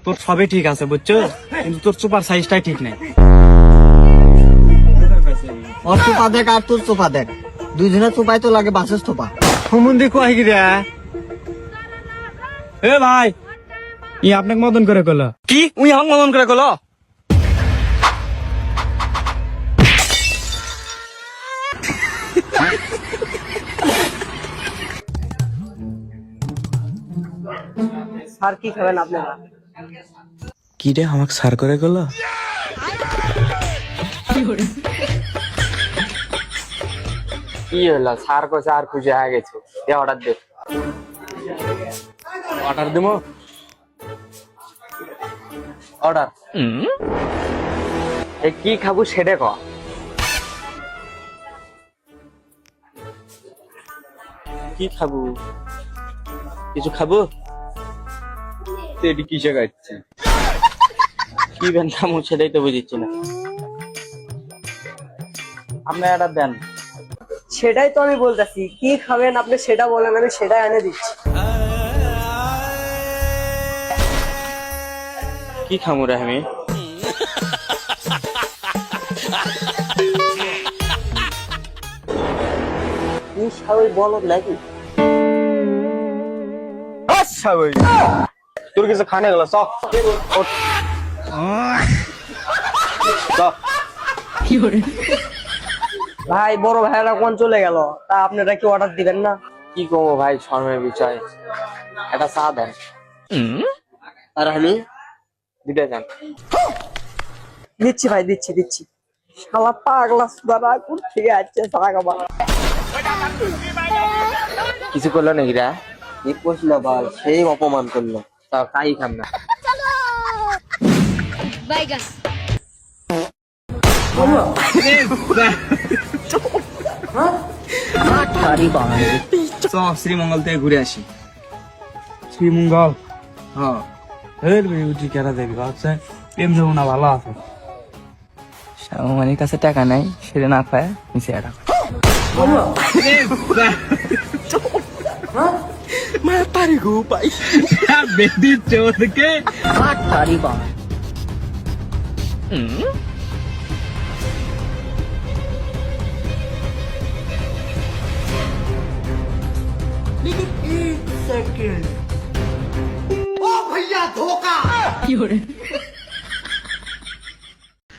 তোর সবই ঠিক আছে বুঝছো, কিন্তু তোর সুপার সাইজটাই ঠিক নেই। ওর চোপা দেখ আর তোর চোপা দেখ, দুইজনের চোপাই তো লাগে বাসের চোপা। সম্বন্ধে কয় কি রে? এ ভাই, ই আপনাকে মদন করে কলো কি? উই আমাকে মদন করে কলো? স্যার কি খাবেন আপনারা? কি রে আমাকে সার করে গেল? কি হলো? স্যার কইছে আর খুঁজে হয়ে গেছে, দে অর্ডার দে। অর্ডার দেবো, অর্ডার। এ কি খাবো সেটা ক। কি খাবো? কিছু খাবো? এটি কিসে খাচ্ছে? কি বেন খাবো সেটাই তো বুঝিচ্ছি না। আপনি অর্ডার দেন। সেটাই তো আমি বলতেছি, কি খাবেন আপনি সেটা বলেন, আমি সেটাই এনে দিচ্ছি। কি খাবো রে আমি? কি সবাই বলো নাকি? আচ্ছা ভাই, তোর কিছু খানে গেল চ। ভাই বড় ভাইয়েরা কোন চলে গেল, তা আপনারা কি অর্ডার দিবেন না? কি করবো ভাই, শর্মের বিষয়। এটা চা দেন। আর আমি দিতে দেন। দিচ্ছি ভাই, দিচ্ছি দিচ্ছি। শালা পাগলা সুদারা কোন থেকে আসছে চা খাবার। কিছু করলো নাকি রে? কি করছিল বল, সেই অপমান করলো। তা তাই খাম না। বাইগান শ্রীমঙ্গল থেকে ঘুরে আসি। শ্রীমঙ্গল? হ্যাঁ। তুই কেনা দেবি ভাবছে প্রেম যমুনা ভালো আছে। আমার কাছে টাকা নাই, সেটা না খায় নিচে এটা। তারি গো পাই বেদি চোরকে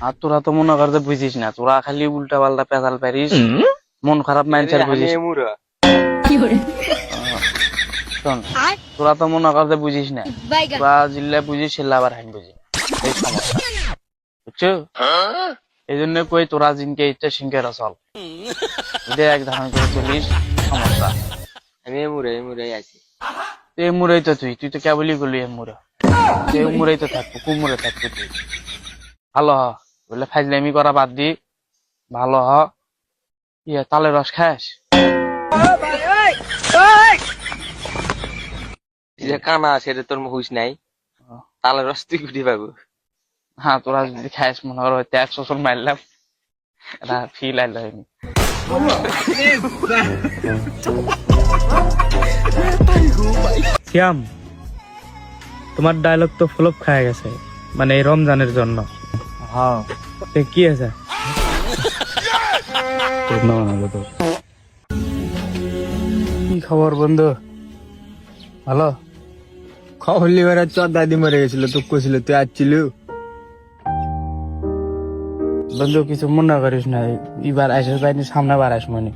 আর তোরা তো মনে করতে বুঝিস না, তোরা খালি উল্টা পাল্টা পেঁচাল পারিস, মন খারাপ মাইন্ডসেট বুঝিস। শোন, তোরা তো মনে করতে বুঝিস না, বাইগান তোরা জিল্লা বুঝিস সেল্লা আবার হাইন বুঝি, এই সমস্যা বুঝছো? এই জন্য কই তোরা জিনকে ইচ্ছা সিংকে চল, এটা এক ধারণ করে চলিস, সমস্যা। আমি এমুরে আছি। তুই মুড়াই তো তুই তো কেবলই গলি মুড়া, তুই মুড়াই তো থাকবো, কুমুরে থাকবো তুই। ভালো হ, বলে ফাইজলামি করা বাদ দি, ভালো হ। ইয়ে তালের রস খাস? যে কানা সেটা তোর হুশ নাই, তালের রস তুই কুটি পাবো। হ্যাঁ তোরা যদি খাস মনে করো 100 জন মারলাম, এটা ফিল আইলো হয়নি। শ্যাম, তোমার ডায়লগ তো ফ্লপ খায় গেছে, মানে এই রমজানের জন্য। হ্যাঁ কি আছে? কি খবর বন্ধু? ভালো? খবর লিবার তোর দাদি মরে গেছিল, তো কছিল তুই আসছিল। বন্ধু কিছু মনে করিস না, এবার আইসিস বাইনি, সামনে বার আস মনে।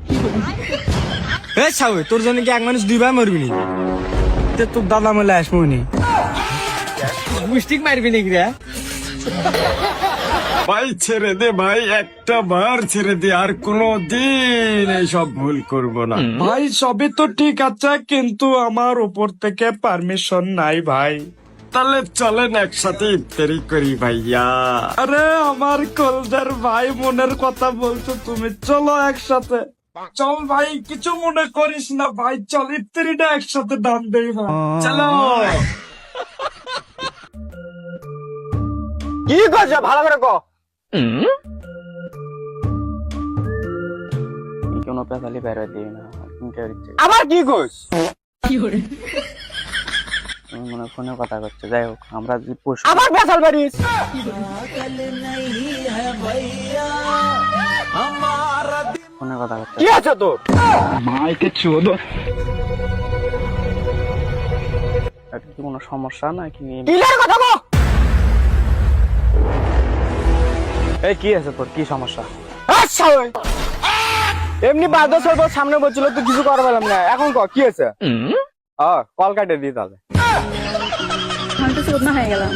তোর জন্য কি এক মানুষ দুইবার মরবি নি? তোর দাদা মলে আস মনি, মুষ্টিক মারবি নাকি রে? ভাই ছেড়ে দে ভাই, একটা বার ছেড়ে দে, আর কোনো দিন এইসব ভুল করব না ভাই সবই তো ঠিক আছে, কিন্তু আমার উপর থেকে পারমিশন নাই ভাই। তাহলে চলেন একসাথে ইফতারি করি ভাইয়া। আরে আমার কলজার ভাই, মনের কথা বলছো তুমি, চলো একসাথে চল ভাই, কিছু মনে করিস না ভাই, চল ইফতারিটা একসাথে দান দেই ভাই, চলো। কি করছো ভালো করে ক। কোনো পেঁচালি বের হয়ে দিই না, আবার কি করছ? তুমি মনে হয় ফোনে কথা করছো। যাই হোক, আমরা যদি পশু আবার বেসাল বাড়িস। ফোনে কথা করছো, কি আছে তোর? এটা কি কোনো সমস্যা নাকি? কিলের কথা বল। এই কি আছে তোর, কি সমস্যা? আচ্ছা ওই এমনি বাদ সর্ব সামনে বলছিল তুই কিছু করা পেলাম না, এখন ক কি আছে? কল কাটে দি তাহলে। আমি তো শোধ না হয়ে গেলাম।